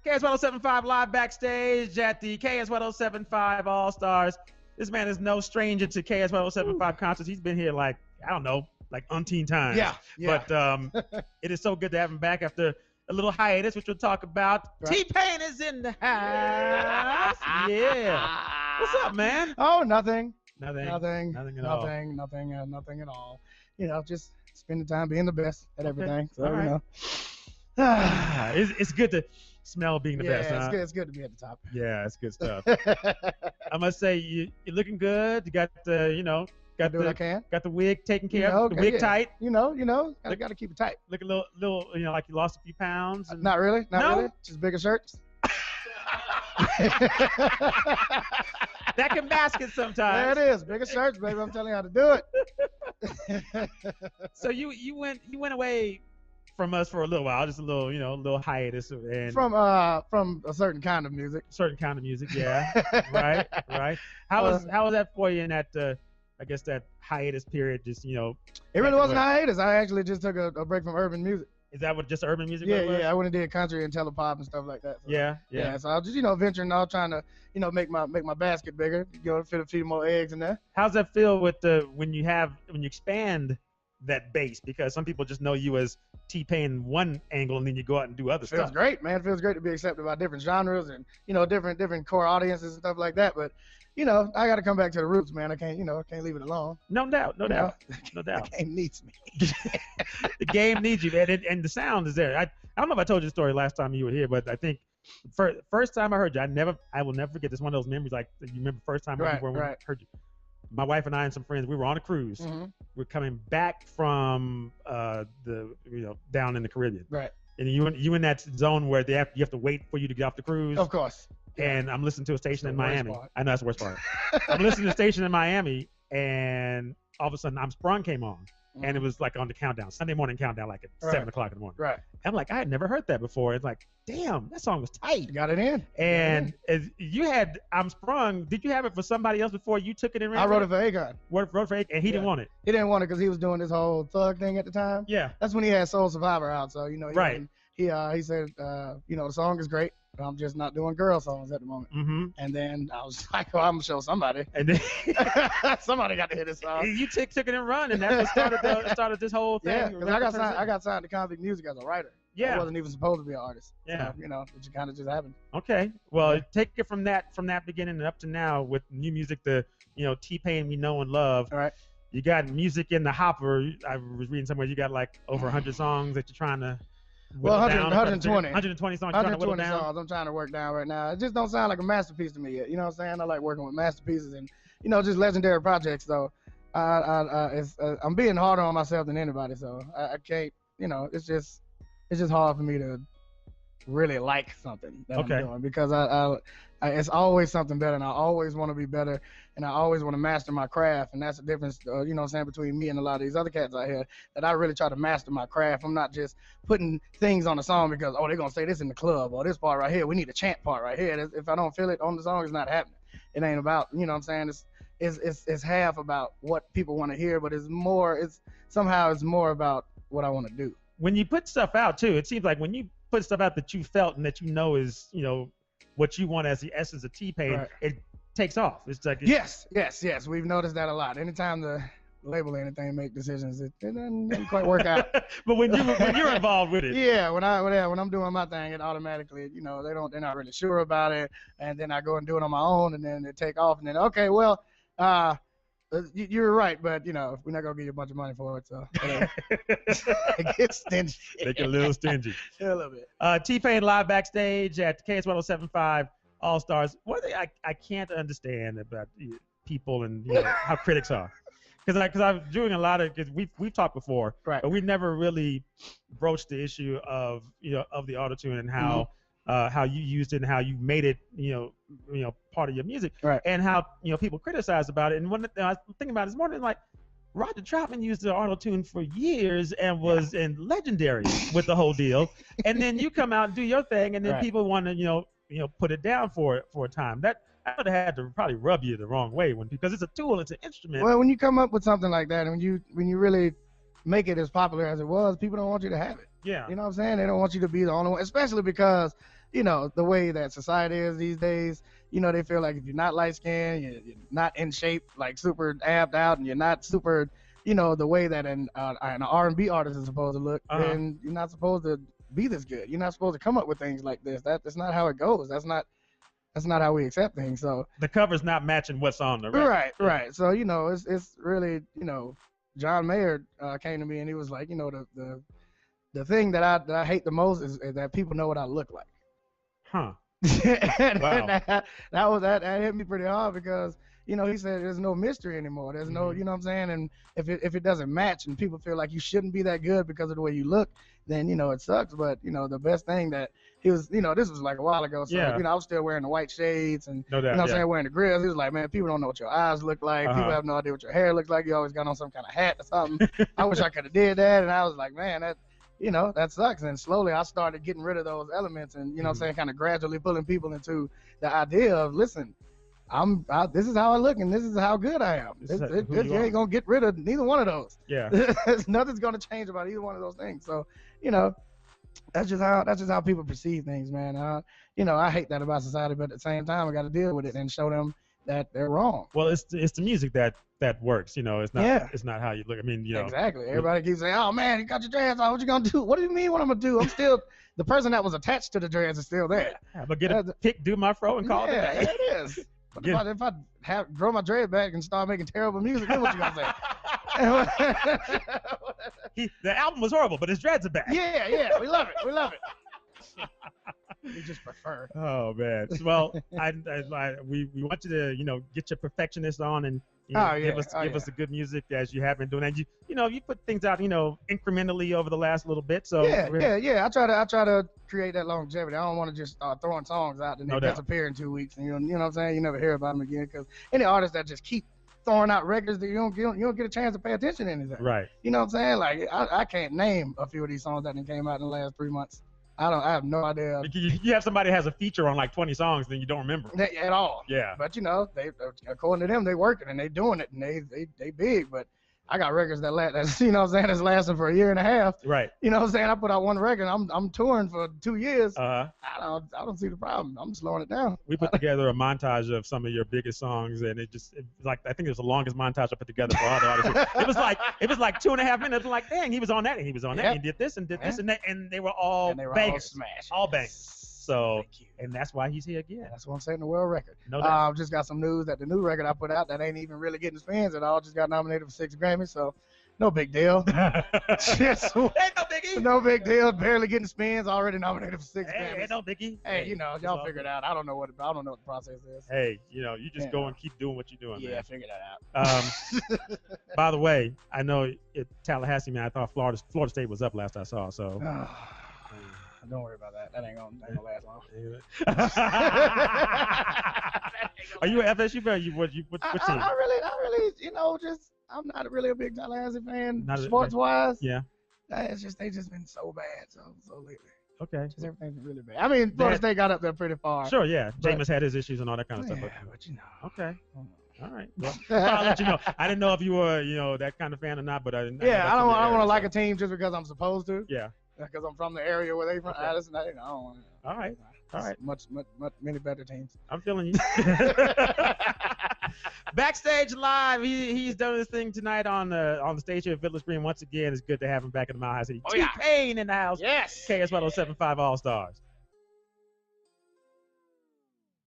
KS1075 live backstage at the KS1075 All Stars. This man is no stranger to KS1075 concerts. He's been here like, I don't know, like umpteen times. Yeah. But it is so good to have him back after a little hiatus, which we'll talk about. Right. TPain is in the house. Yeah. What's up, man? Oh, nothing. Nothing at all. You know, just spending time being the best at everything. So, All right. you know. It's good to smell being the best, huh? It's good to be at the top. Yeah, it's good stuff. I must say, you're looking good. You got the, got do what I can. Got the wig taken care of. The wig tight. You know, got to keep it tight. Look a little, like you lost a few pounds. Not really. Not really. Just bigger shirts. That can mask it sometimes. There it is. Bigger shirts, baby. I'm telling you how to do it. So you went away from us for a little while, just a little hiatus, and from a certain kind of music. Yeah. right. How was that for you in that I guess that hiatus period? Just it really wasn't a hiatus. I actually just took a break from urban music. Is that what just urban music? Yeah. I went and did country and telepop and stuff like that. So, yeah. So I was just venturing out, trying to make my basket bigger, fit a few more eggs in there. How's that feel with when you expand that base? Because some people just know you as TPain one angle, and then you go out and do other stuff. Feels great, man. It feels great to be accepted by different genres and different core audiences and stuff like that. But I got to come back to the roots, man. I can't leave it alone. No doubt. The game needs me. The game needs you, man, and the sound is there. I don't know if I told you the story last time you were here, but I think first time I heard you, I will never forget this. One of those memories, like you remember first time I heard you. My wife and I and some friends, we were on a cruise. Mm-hmm. We're coming back from down in the Caribbean. Right. And you in that zone where you have to wait for you to get off the cruise. Of course. And I'm listening to a station in Miami. I know that's the worst part. I'm listening to a station in Miami, and all of a sudden, I'm Sprung came on. Mm-hmm. And it was like on the countdown, Sunday morning countdown, like at 7 o'clock in the morning. Right. I'm like, I had never heard that before. It's like, damn, that song was tight. You got it in. And as you had I'm Sprung, did you have it for somebody else before you took it in? I wrote it for Akon. Wrote for Akon, and he didn't want it. He didn't want it because he was doing this whole thug thing at the time. Yeah. That's when he had Soul Survivor out. So, he said, the song is great, but I'm just not doing girl songs at the moment. Mm-hmm. And then I was like, I'm going to show somebody. And then somebody got to hear this song. You took it and run, and that's what started this whole thing. Yeah, because I got signed to Convict Music as a writer. Yeah. I wasn't even supposed to be an artist. Yeah. So, it kind of just happened. Okay. Well, take it from that beginning and up to now with new music, the TPain we know and love. All right. You got music in the hopper. I was reading somewhere you got like over 100 songs that you're trying to. 120. 120 songs. 120 songs. I'm trying to work down right now. It just don't sound like a masterpiece to me yet. You know what I'm saying? I like working with masterpieces and just legendary projects. So I'm being harder on myself than anybody. So I can't. It's just hard for me to really like something that I'm doing because I it's always something better, and I always want to be better, and I always want to master my craft, and that's the difference, between me and a lot of these other cats out here, that I really try to master my craft. I'm not just putting things on a song because, they're going to say this in the club, or this part right here, we need a chant part right here. If I don't feel it on the song, it's not happening. It ain't about, it's half about what people want to hear, but it's more about what I want to do. When you put stuff out, too, it seems like when you put stuff out that you felt and that is, what you want as the essence of TPain, it takes off. It's like yes. We've noticed that a lot. Anytime the label or anything make decisions, it doesn't quite work out. But when you're involved with it, when I'm doing my thing, it automatically, they're not really sure about it, and then I go and do it on my own, and then they take off, and then you're right, but we're not gonna give you a bunch of money for it, so it gets stingy. They get a little stingy. Yeah, a little bit. TPain live backstage at KS1075 All Stars. One thing I can't understand about people and how critics are, because I'm doing a lot of, because we've talked before, but we never really broached the issue of of the autotune and how. How you used it and how you made it, part of your music, and how people criticize about it. And one thing I was thinking about this morning, like Roger Troutman used the auto-tune for years and was legendary with the whole deal. And then you come out and do your thing, and then people want to put it down for a time. That I would have had to probably rub you the wrong way because it's a tool, it's an instrument. Well, when you come up with something like that, and when you really make it as popular as it was, people don't want you to have it. Yeah. You know what I'm saying? They don't want you to be the only one, especially because, you know, the way that society is these days, you know, they feel like if you're not light skinned, you're not in shape, like super abbed out, and you're not super, you know, the way that an R&B artist is supposed to look, then you're not supposed to be this good. You're not supposed to come up with things like this. That's not how it goes. That's not how we accept things. So the cover's not matching what's on the record. Right. So, you know, it's really, you know, John Mayer came to me and he was like, you know, the thing that I hate the most is that people know what I look like. Huh. And wow. that hit me pretty hard because, you know, he said there's no mystery anymore. There's no, you know what I'm saying? And if it doesn't match and people feel like you shouldn't be that good because of the way you look, then, you know, it sucks. But, you know, the best thing that he was, you know, this was like a while ago. So, you know, I was still wearing the white shades and, no doubt, you know what I'm saying, wearing the grills. He was like, man, people don't know what your eyes look like. People have no idea what your hair looks like. You always got on some kind of hat or something. I wish I could have did that. And I was like, man, that, you know, that sucks. And slowly I started getting rid of those elements and, you know what I'm saying, kind of gradually pulling people into the idea of, listen, this is how I look and this is how good I am. You ain't gonna get rid of neither one of those. Yeah. Nothing's gonna change about either one of those things. So, you know, that's just how people perceive things, man. You know, I hate that about society, but at the same time I gotta deal with it and show them that they're wrong. Well, it's the music that works, you know. It's not how you look. I mean, you know. Exactly. Everybody keeps saying, "Oh man, you got your dreads on. What you gonna do?" What do you mean? What I'm gonna do? I'm still the person that was attached to the dreads is still there. Yeah, but get a pick, do my fro, and call it a day. Yeah, it is. But if I grow my dread back and start making terrible music, then what you gonna say? The album was horrible, but his dreads are back. Yeah, we love it. We just prefer. Oh man. Well, we want you to, you know, get your perfectionist on and, you know, give us the good music as you have been doing. And you know, you put things out, you know, incrementally over the last little bit. So yeah. I try to create that longevity. I don't want to just start throwing songs out and they disappear in 2 weeks and you know what I'm saying. You never hear about them again because any artists that just keep throwing out records that you don't get a chance to pay attention to anything. Right. You know what I'm saying? Like I can't name a few of these songs that came out in the last 3 months. I have no idea. You have somebody has a feature on like 20 songs, then you don't remember at all. Yeah. But you know, they according to them, they working and they doing it and they big. But I got records that you know what I'm saying, that's lasting for a year and a half. Right. You know what I'm saying? I put out one record. I'm touring for 2 years. I don't see the problem. I'm slowing it down. We put together a montage of some of your biggest songs, and it like I think it was the longest montage I put together for all the artists. It was like 2.5 minutes. I'm like, dang, he was on that and he was on that. And he did this and did this and that, and they were all bangers, all bangers. So, and that's why he's here again. That's what I'm saying, the world record. No doubt. Just got some news that the new record I put out that ain't even really getting spins at all just got nominated for 6 Grammys, so no big deal. Just, ain't no biggie. No big deal. Barely getting spins, already nominated for 6 Grammys. Ain't no biggie. Hey, you know, y'all figure it out. I don't know what the process is. Hey, you know, you just go and keep doing what you're doing, man. Yeah, figure that out. By the way, I know Tallahassee, man, I thought Florida State was up last I saw, so. Don't worry about that. That ain't gonna last long. Are you an FSU fan? What team? I really, you know, I'm not really a big Tallahassee fan, sports wise. Yeah. It's just they just been so bad, so lately. Okay. Just everything's been really bad. I mean, Florida State got up there pretty far. Sure, yeah. Jameis had his issues and all that kind of stuff. But you know. Okay. All right. Well, I'll let you know. I didn't know if you were, you know, that kind of fan or not, but I don't want to like a team just because I'm supposed to. Yeah. Because I'm from the area where they from. I don't want to. All right. Many better teams. I'm feeling you. Backstage Live. He's done his thing tonight on the stage here at Village Green. Once again, it's good to have him back in the Mile High City. TPain in the house. Yes. KS1075 All Stars.